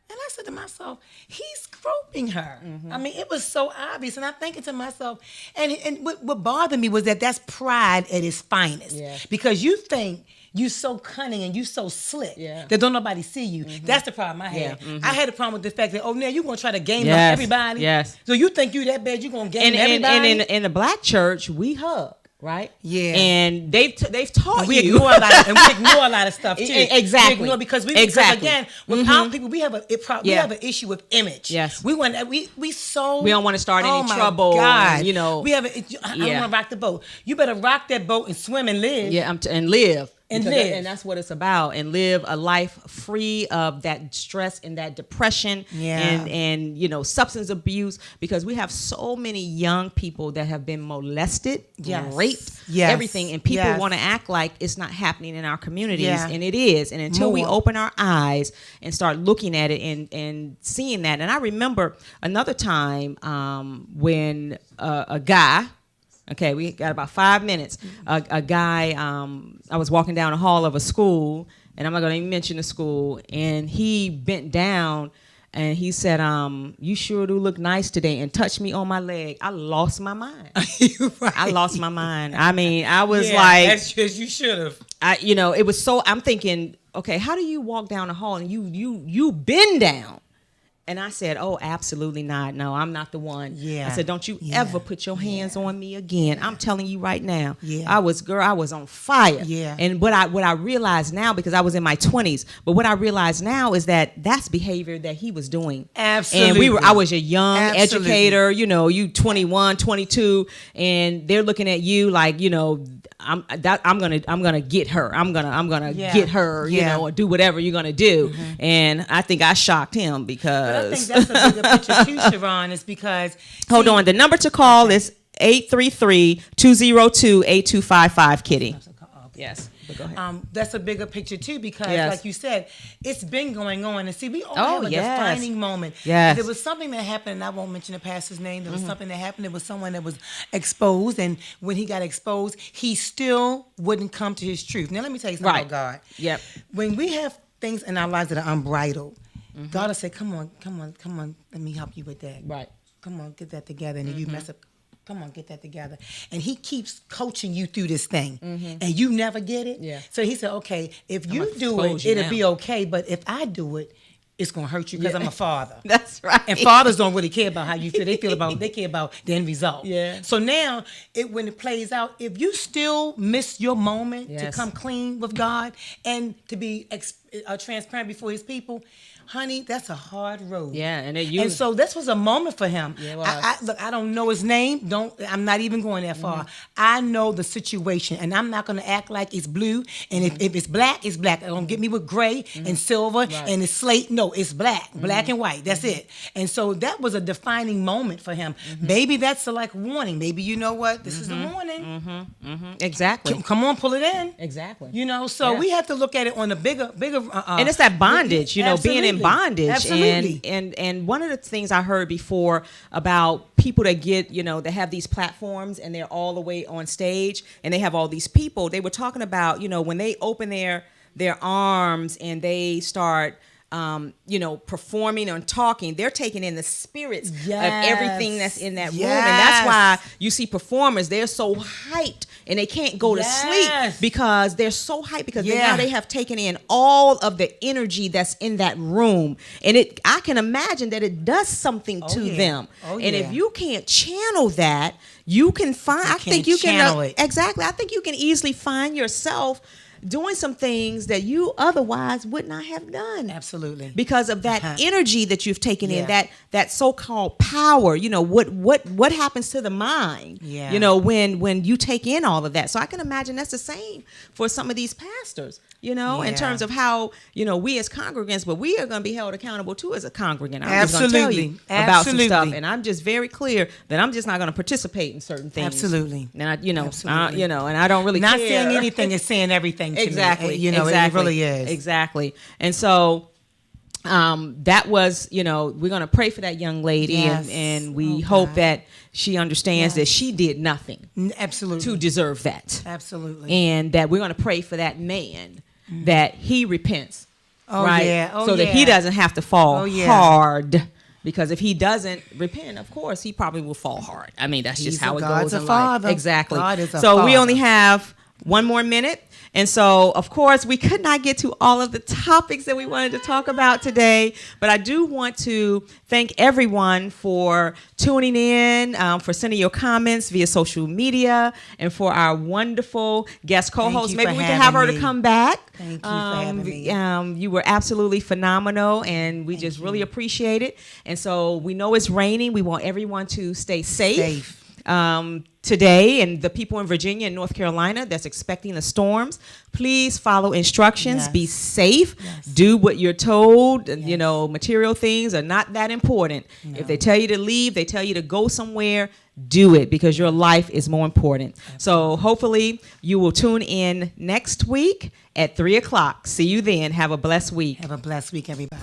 And I said to myself, he's groping her. Mm-hmm. I mean, it was so obvious. And I'm thinking to myself, and what bothered me was that's pride at its finest. Yeah. Because you think you so cunning and you so slick Yeah. that don't nobody see you. Mm-hmm. That's the problem I had. Yeah. Mm-hmm. I had a problem with the fact that, now you're going to try to game up Yes. everybody. Yes. So you think you that bad, you're going to game And everybody? in the black church, we hug, right? Yeah. And they've taught we you. ignore a lot of stuff too. Exactly. We ignore because Exactly. again with our people we have we Yeah. have an issue with image. Yes. We don't want to start any oh my trouble, God. you know. We have I don't want to rock the boat. You better rock that boat and swim and live. Yeah, and live. And Because live. and that's what it's about. And live a life free of that stress and that depression and substance abuse. Because we have so many young people that have been molested, Yes. raped, Yes. everything. And people Yes. want to act like it's not happening in our communities. Yeah. And it is. And until we More. open our eyes and start looking at it and seeing that. And I remember another time when a guy, okay, we got about 5 minutes. A guy, I was walking down the hall of a school, and I'm not going to even mention the school, and he bent down and he said, you sure do look nice today, and touched me on my leg. I lost my mind. Right. I lost my mind. I mean, I was that's just you should have. it was so, I'm thinking, okay, how do you walk down the hall and you bend down? And I said, oh, absolutely not. No, I'm not the one. Yeah. I said, don't you Yeah. ever put your hands on me again. I'm telling you right now. Yeah. I was on fire. Yeah. And what I realize now, because I was in my 20s, but what I realize now is that's behavior that he was doing. Absolutely. And I was a young Absolutely. educator, you 21, 22, and they're looking at you like, I'm gonna get her. I'm gonna Yeah. get her, Yeah. or do whatever you're gonna do. And I think I shocked him But I because. think that's a bigger picture too, Sharon, is because Hold on. The number to call is 833-202-8255, Kitty. Yes. But go ahead. That's a bigger picture too because, Yes. like you said, it's been going on. And see, we all Oh, have a yes. defining moment. Yes. There was something that happened, and I won't mention the pastor's name. There was something that happened. There was someone that was exposed, and when he got exposed, he still wouldn't come to his truth. Now, let me tell you something Right. about God. Yep. When we have things in our lives that are unbridled, God will say, come on, let me help you with that. Right. Come on, get that together. And then you mess up. Come on, get that together. And he keeps coaching you through this thing. And you never get it. Yeah. So he said, okay, if you gonna do expose it, you it'll now. be okay. But if I do it, it's going to hurt you because I'm a father. That's right. And fathers don't really care about how you feel. They care about the end result. Yeah. So now, when it plays out, if you still miss your moment to Yes. come clean with God and to be transparent before His people, honey, that's a hard road. Yeah, And so this was a moment for him. Yeah, it was. Look, I don't know his name. I'm not even going that far. I know the situation, and I'm not going to act like it's blue. And if it's black, it's black. Don't get me with gray and silver and it's slate. No, it's black and white. That's it. And so that was a defining moment for him. Maybe that's a warning. Maybe you know what? This is the warning. Exactly. Come on, pull it in. Exactly. So Yeah. we have to look at it on a bigger. And it's that bondage, being in Absolutely. bondage. Absolutely. And one of the things I heard before about people that get, that have these platforms and they're all the way on stage and they have all these people, they were talking about, when they open their arms and they start performing and talking, they're taking in the spirits of everything that's in that room. And that's why you see performers, they're so hyped and they can't go to sleep because they're so hyped because now they have taken in all of the energy that's in that room. And I can imagine that it does something to them. And if you can't channel that, you can find, I think you can, channel it. exactly. I think you can easily find yourself doing some things that you otherwise would not have done. Absolutely. Because of that energy that you've taken in, Yeah. that so-called power. What happens to the mind? Yeah. When you take in all of that. So I can imagine that's the same for some of these pastors. In Yeah. terms of how, we as congregants, but we are going to be held accountable too as a congregant. I'm Absolutely. just going to tell you about some stuff. Absolutely. And I'm just very clear that I'm just not going to participate in certain things. Absolutely. And Absolutely. and I don't really Not care. saying anything is saying everything to Exactly. me. Exactly. It really is. Exactly. And so that was, we're going to pray for that young lady, Yes. and we Oh, hope God. that she understands that Yes. she did nothing Absolutely. to deserve that. Absolutely. And that we're going to pray for that man that he repents. Oh, right? yeah. Oh, so that yeah. he doesn't have to fall Oh, yeah. hard. Because if he doesn't repent, of course, he probably will fall hard. I mean, that's just how it God's goes a in father. life. Exactly. God is a so we father. only have one more minute. And so, of course, we could not get to all of the topics that we wanted to talk about today. But I do want to thank everyone for tuning in, for sending your comments via social media, and for our wonderful guest co-host. you Maybe for we can have her having to me. come back. Thank you for having me. You were absolutely phenomenal, and we just really appreciate it. And so we know it's raining. We want everyone to stay safe. Today, and the people in Virginia and North Carolina that's expecting the storms, please follow instructions. Yes. Be safe. Yes. Do what you're told. Material things are not that important. No. If they tell you to leave, they tell you to go somewhere, do it, because your life is more important. So hopefully you will tune in next week at 3:00. See you then. Have a blessed week. Have a blessed week, everybody.